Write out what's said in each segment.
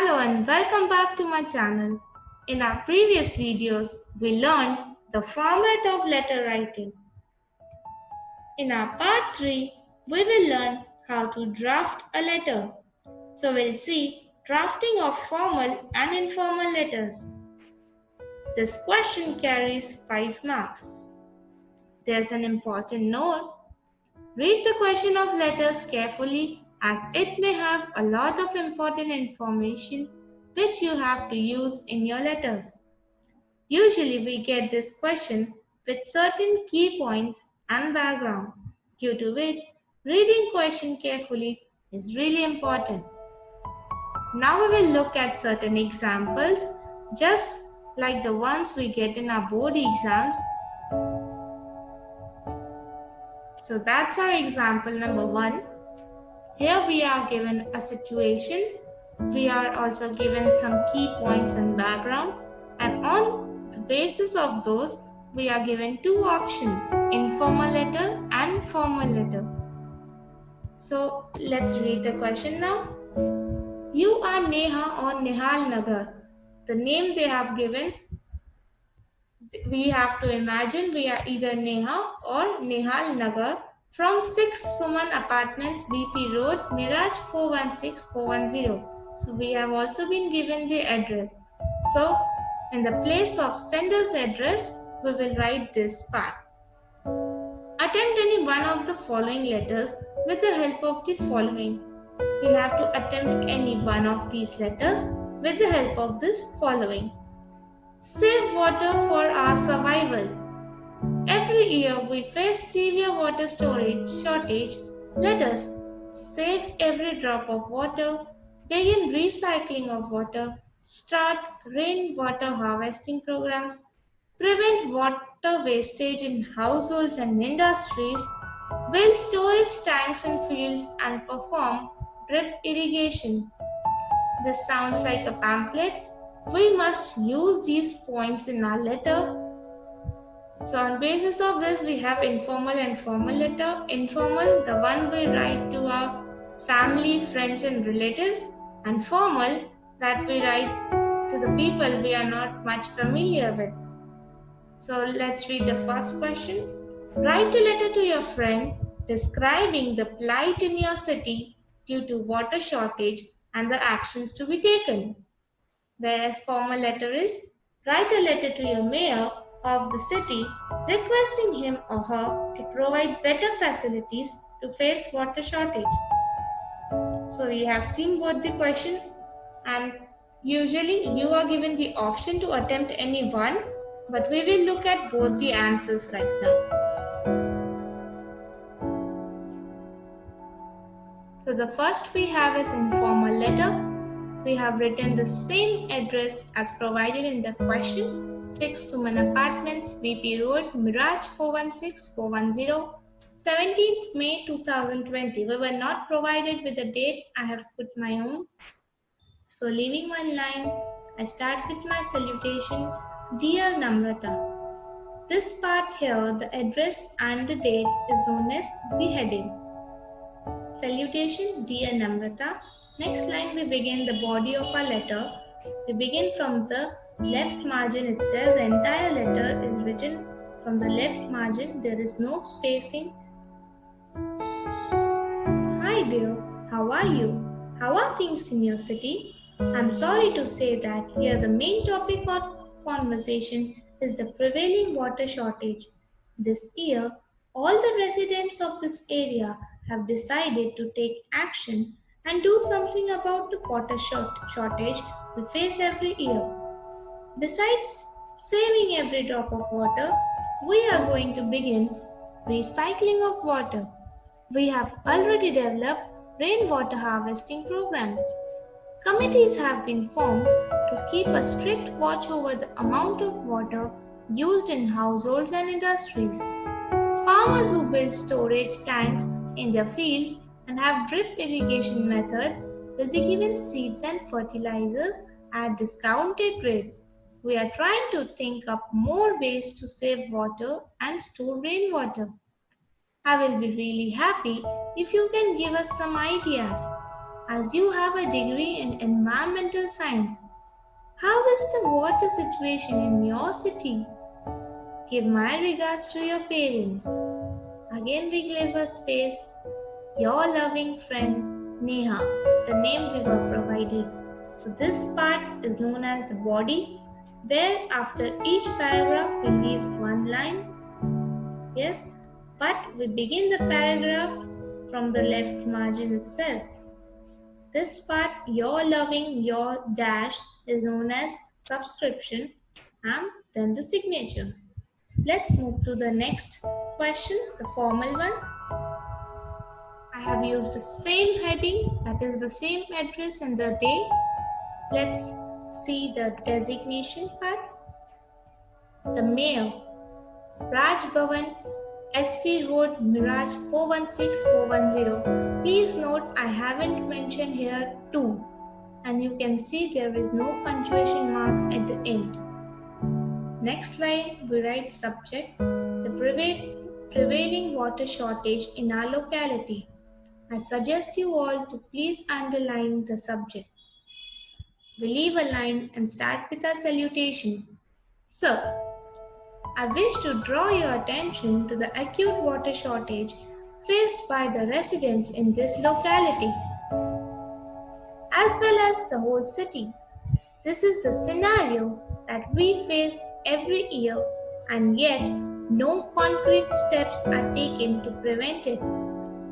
Hello and welcome back to my channel. In our previous videos, we learned the format of letter writing. In our part 3, we will learn how to draft a letter. So we'll see drafting of formal and informal letters. This question carries 5 marks. There's an important note. Read the question of letters carefully as it may have a lot of important information which you have to use in your letters. Usually we get this question with certain key points and background, due to which reading question carefully is really important. Now we will look at certain examples just like the ones we get in our board exams. So that's our example number 1. Here we are given a situation. We are also given some key points and background, and on the basis of those we are given 2 options, informal letter and formal letter. So let's read the question now. You are Neha or Nihal Nagar. The name they have given, we have to imagine we are either Neha or Nihal Nagar from 6 Suman Apartments, BP Road, Miraj 416410. So we have also been given the address. So in the place of sender's address, we will write this part. Attempt any one of the following letters with the help of the following. We have to attempt any one of these letters with the help of this following. Save water for our survival. Every year we face severe water storage shortage. Let us save every drop of water, begin recycling of water, start rainwater harvesting programs, prevent water wastage in households and industries, build storage tanks in fields and perform drip irrigation. This sounds like a pamphlet. We must use these points in our letter. So on basis of this, we have informal and formal letter. Informal, the one we write to our family, friends and relatives, and formal, that we write to the people we are not much familiar with. So let's read the first question. Write a letter to your friend describing the plight in your city due to water shortage and the actions to be taken. Whereas formal letter is, write a letter to your mayor of the city requesting him or her to provide better facilities to face water shortage. So we have seen both the questions, and usually you are given the option to attempt any one, but we will look at both the answers right now. So the first we have is informal letter. We have written the same address as provided in the question, 6 Suman Apartments, BP Road, Miraj 416410, 17th May 2020. We were not provided with the date. I have put my own. So leaving one line, I start with my salutation, Dear Namrata. This part here, the address and the date is known as the heading. Salutation, Dear Namrata. Next line we begin the body of our letter. We begin from the left margin itself. The entire letter is written from the left margin. There is no spacing. Hi there, how are you? How are things in your city? I'm sorry to say that here the main topic of conversation is the prevailing water shortage. This year, all the residents of this area have decided to take action and do something about the water shortage we face every year. Besides saving every drop of water, we are going to begin recycling of water. We have already developed rainwater harvesting programs. Committees have been formed to keep a strict watch over the amount of water used in households and industries. Farmers who build storage tanks in their fields and have drip irrigation methods will be given seeds and fertilizers at discounted rates. We are trying to think up more ways to save water and store rainwater. I will be really happy if you can give us some ideas. as you have a degree in environmental science. How is the water situation in your city? Give my regards to your parents. Again, we give a space. Your loving friend Neha, the name we were provided. So, this part is known as the body, where after each paragraph we leave one line. Yes, but we begin the paragraph from the left margin itself. This part, your loving, your dash, is known as subscription and then the signature. Let's move to the next question, the formal one. I have used the same heading, that is the same address and the day. Let's see the designation part. The mayor, Raj Bhavan, SV Road, Miraj 416410. Please note I haven't mentioned here 2, and you can see there is no punctuation marks at the end. Next line, we write subject, the prevailing water shortage in our locality. I suggest you all to please underline the subject. We leave a line and start with a salutation. Sir, I wish to draw your attention to the acute water shortage faced by the residents in this locality, as well as the whole city. This is the scenario that we face every year, and yet no concrete steps are taken to prevent it.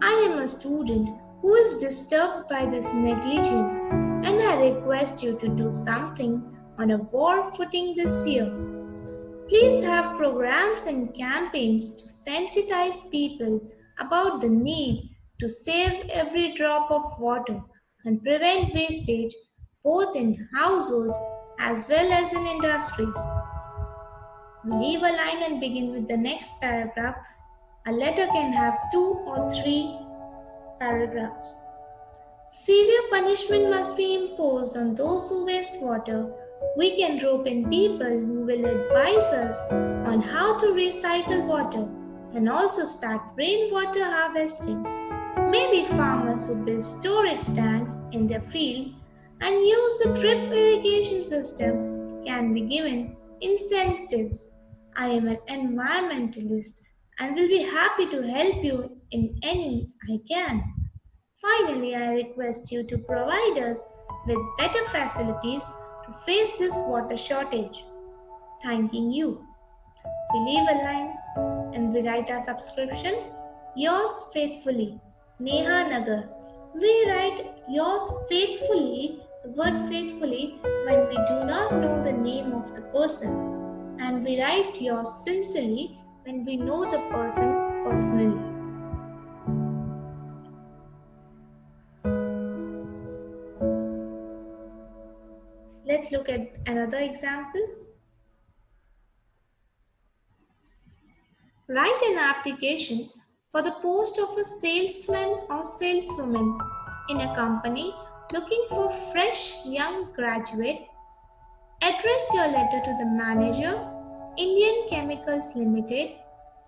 I am a student who is disturbed by this negligence, and I request you to do something on a war footing this year. Please have programs and campaigns to sensitize people about the need to save every drop of water and prevent wastage both in households as well as in industries. We leave a line and begin with the next paragraph. A letter can have 2 or 3 paragraphs. Severe punishment must be imposed on those who waste water. We can rope in people who will advise us on how to recycle water and also start rainwater harvesting. Maybe farmers who build storage tanks in their fields and use a drip irrigation system can be given incentives. I am an environmentalist and will be happy to help you in any I can. Finally, I request you to provide us with better facilities to face this water shortage. Thanking you. We leave a line and we write our subscription. Yours faithfully, Neha Nagar. We write yours faithfully, the word faithfully, when we do not know the name of the person. And we write yours sincerely when we know the person personally. Let's look at another example. Write an application for the post of a salesman or saleswoman in a company looking for fresh young graduate. Address your letter to the manager, Indian Chemicals Limited,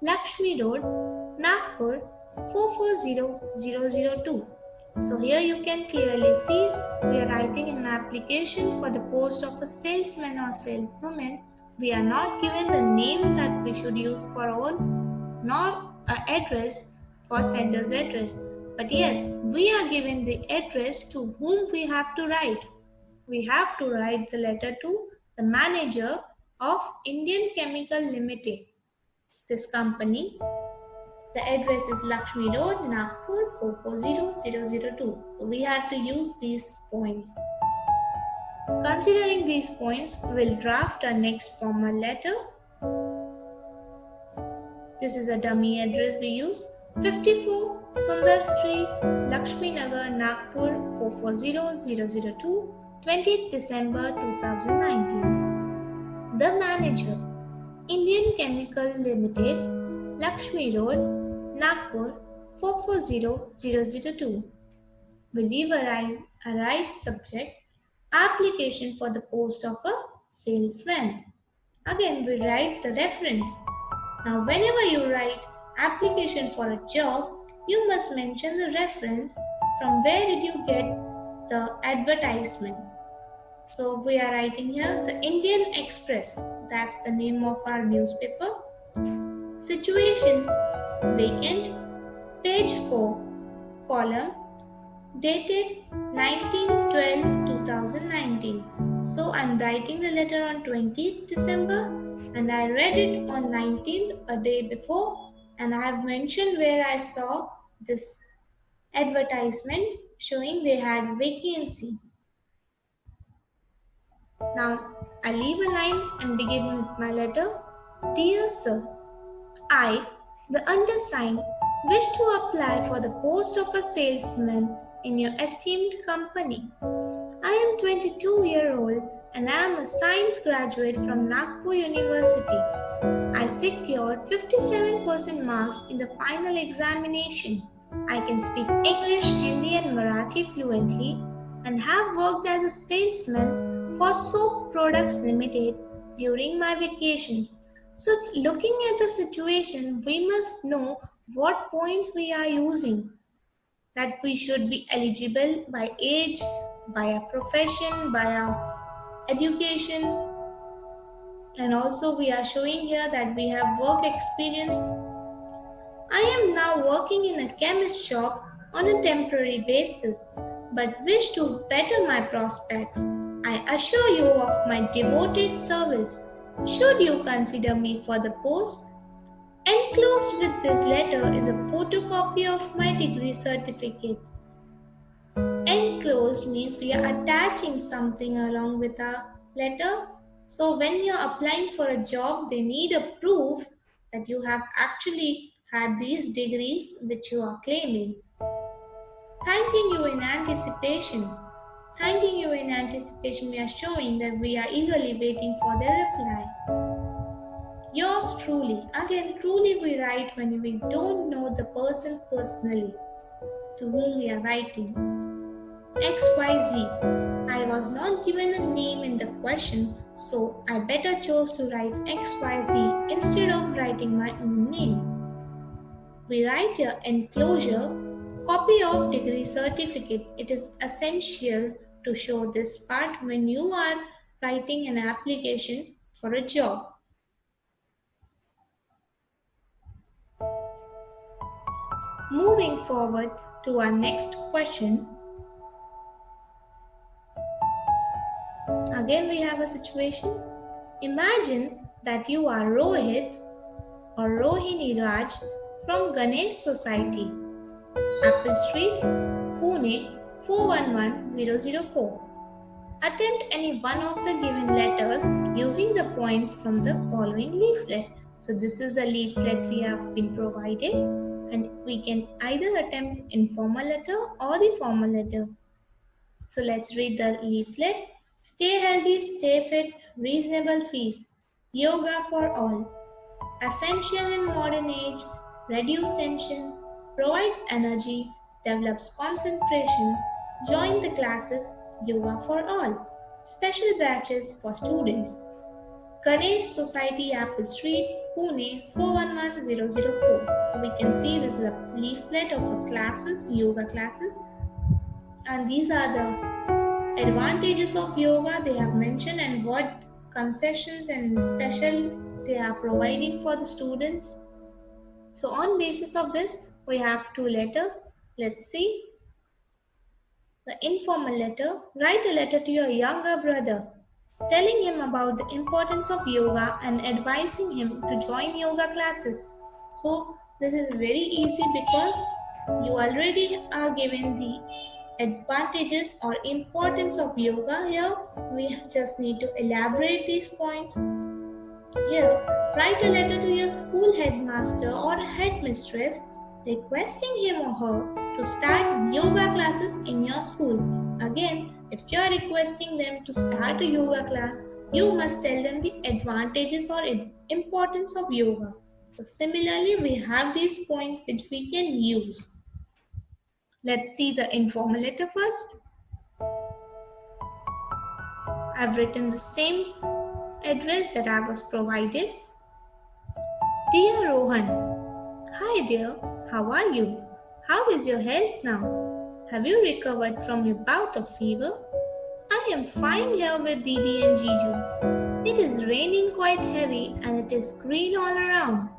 Lakshmi Road, Nagpur 440002. So here you can clearly see we are writing an application for the post of a salesman or saleswoman. We are not given the name that we should use for our own, nor an address for sender's address. But yes, we are given the address to whom we have to write. We have to write the letter to the manager of Indian Chemical Limited. This company, the address is Lakshmi Road, Nagpur 440002. So we have to use these points. Considering these points, we will draft our next formal letter. This is a dummy address we use. 54 Sundar Street, Lakshmi Nagar, Nagpur 440002, 20th December 2019. The manager, Indian Chemical Limited, Lakshmi Road, Nagpur 440002. We leave a right subject, application for the post of a salesman. Again, we write the reference. Now, whenever you write application for a job, you must mention the reference from where did you get the advertisement. So we are writing here the Indian Express. That's the name of our newspaper. Situation vacant. Page 4, column dated 19/12/2019. So I'm writing the letter on 20th December and I read it on 19th, a day before, and I have mentioned where I saw this advertisement showing they had vacancy. Now I leave a line and begin with my letter. Dear Sir, I, the undersigned, wish to apply for the post of a salesman in your esteemed company. I am 22-year-old and I am a science graduate from Nagpur University. I secured 57% marks in the final examination. I can speak English, Hindi, and Marathi fluently and have worked as a salesman for Soap Products Limited during my vacations. So, looking at the situation, we must know what points we are using. That we should be eligible by age, by our profession, by our education, and also we are showing here that we have work experience. I am now working in a chemist shop on a temporary basis, but wish to better my prospects. I assure you of my devoted service. Should you consider me for the post? Enclosed with this letter is a photocopy of my degree certificate. Enclosed means we are attaching something along with our letter. So when you're applying for a job, they need a proof that you have actually had these degrees which you are claiming. Thanking you in anticipation. Thanking you in anticipation, we are showing that we are eagerly waiting for their reply. Yours truly. Again, truly we write when we don't know the person personally to whom we are writing. XYZ. I was not given a name in the question, so I better chose to write XYZ instead of writing my own name. We write your enclosure, copy of degree certificate. It is essential to show this part when you are writing an application for a job. Moving forward to our next question. Again, we have a situation. Imagine that you are Rohit or Rohini Raj from Ganesh Society, Apple Street, Pune 411004. Attempt any one of the given letters using the points from the following leaflet. So this is the leaflet we have been provided, and we can either attempt informal letter or the formal letter. So let's read the leaflet. Stay healthy, stay fit, reasonable fees. Yoga for all. Essential in modern age, reduce tension, provides energy, develops concentration. Join the classes Yoga for all. Special batches for students. Ganesh Society, Apple Street, Pune 411004. So we can see this is a leaflet of a classes, yoga classes, and these are the advantages of yoga they have mentioned and what concessions and special they are providing for the students. So on basis of this, we have two letters. Let's see. The informal letter. Write a letter to your younger brother, telling him about the importance of yoga and advising him to join yoga classes. So this is very easy because you already are given the advantages or importance of yoga. Here we just need to elaborate these points. Here, write a letter to your school headmaster or headmistress requesting him or her to start yoga classes in your school. Again, if you are requesting them to start a yoga class, you must tell them the advantages or importance of yoga. So similarly, we have these points which we can use. Let's see the informal letter first. I've written the same address that I was provided. Dear Rohan, hi dear, how are you? How is your health now? Have you recovered from your bout of fever? I am fine here with Didi and Jiju. It is raining quite heavy and it is green all around.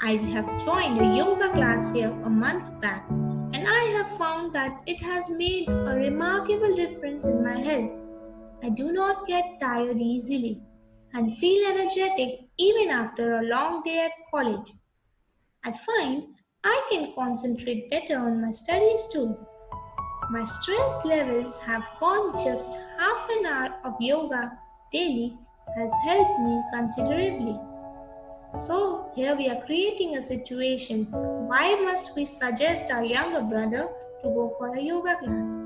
I have joined a yoga class here a month back and I have found that it has made a remarkable difference in my health. I do not get tired easily and feel energetic even after a long day at college. I find I can concentrate better on my studies too. My stress levels have gone. Just half an hour of yoga daily has helped me considerably. So, here we are creating a situation. Why must we suggest our younger brother to go for a yoga class?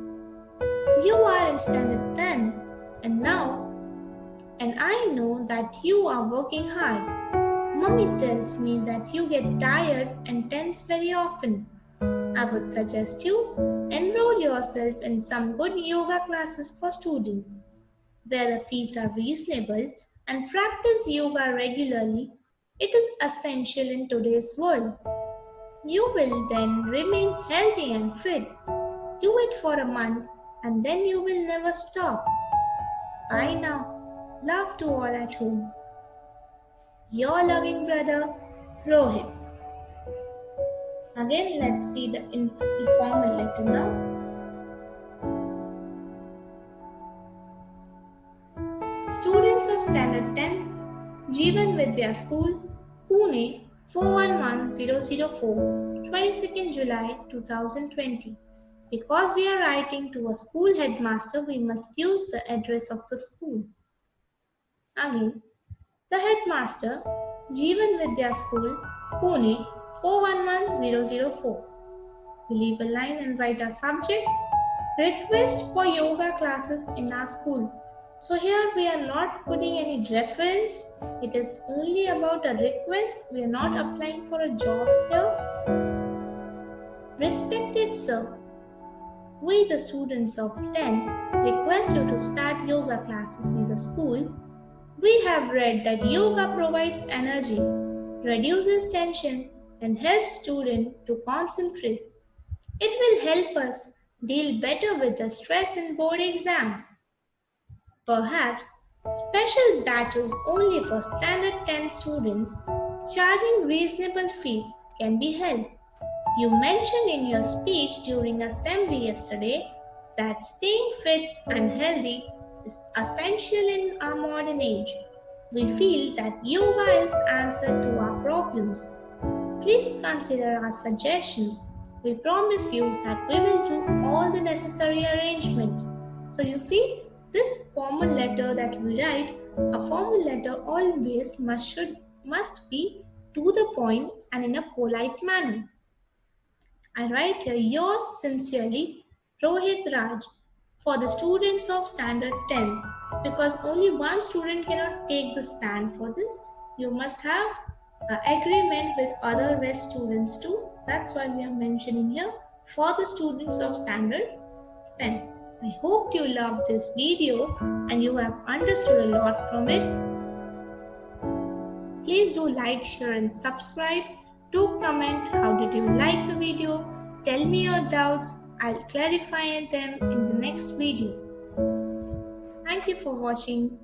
You are in standard 10 and I know that you are working hard. Mummy tells me that you get tired and tense very often. I would suggest you enroll yourself in some good yoga classes for students where the fees are reasonable and practice yoga regularly. It is essential in today's world. You will then remain healthy and fit. Do it for a month and then you will never stop. Bye now. Love to all at home. Your loving brother, Rohit. Again, let's see the informal letter now. Students of Standard 10, Jeevan Vidya School, Pune 411004, 22nd July 2020. Because we are writing to a school headmaster, we must use the address of the school. Again, the headmaster, Jeevan Vidya School, Pune 411004. We leave a line and write our subject, request for yoga classes in our school. So here we are not putting any reference. It is only about a request. We are not applying for a job here. Respected sir, we the students of 10 request you to start yoga classes in the school. We have read that yoga provides energy, reduces tension and helps students to concentrate. It will help us deal better with the stress in board exams. Perhaps special batches only for standard 10 students charging reasonable fees can be held. You mentioned in your speech during assembly yesterday that staying fit and healthy is essential in our modern age. We feel that yoga is answer to our problems. Please consider our suggestions. We promise you that we will do all the necessary arrangements. So you see, this formal letter that we write, a formal letter always must be to the point and in a polite manner. I write here yours sincerely, Rohit Raj, for the students of Standard 10 because only one student cannot take the stand for this. You must have an agreement with other rest students too. That's why we are mentioning here for the students of Standard 10. I hope you loved this video and you have understood a lot from it. Please do like, share and subscribe. Do comment how did you like the video. Tell me your doubts. I'll clarify them in the next video. Thank you for watching.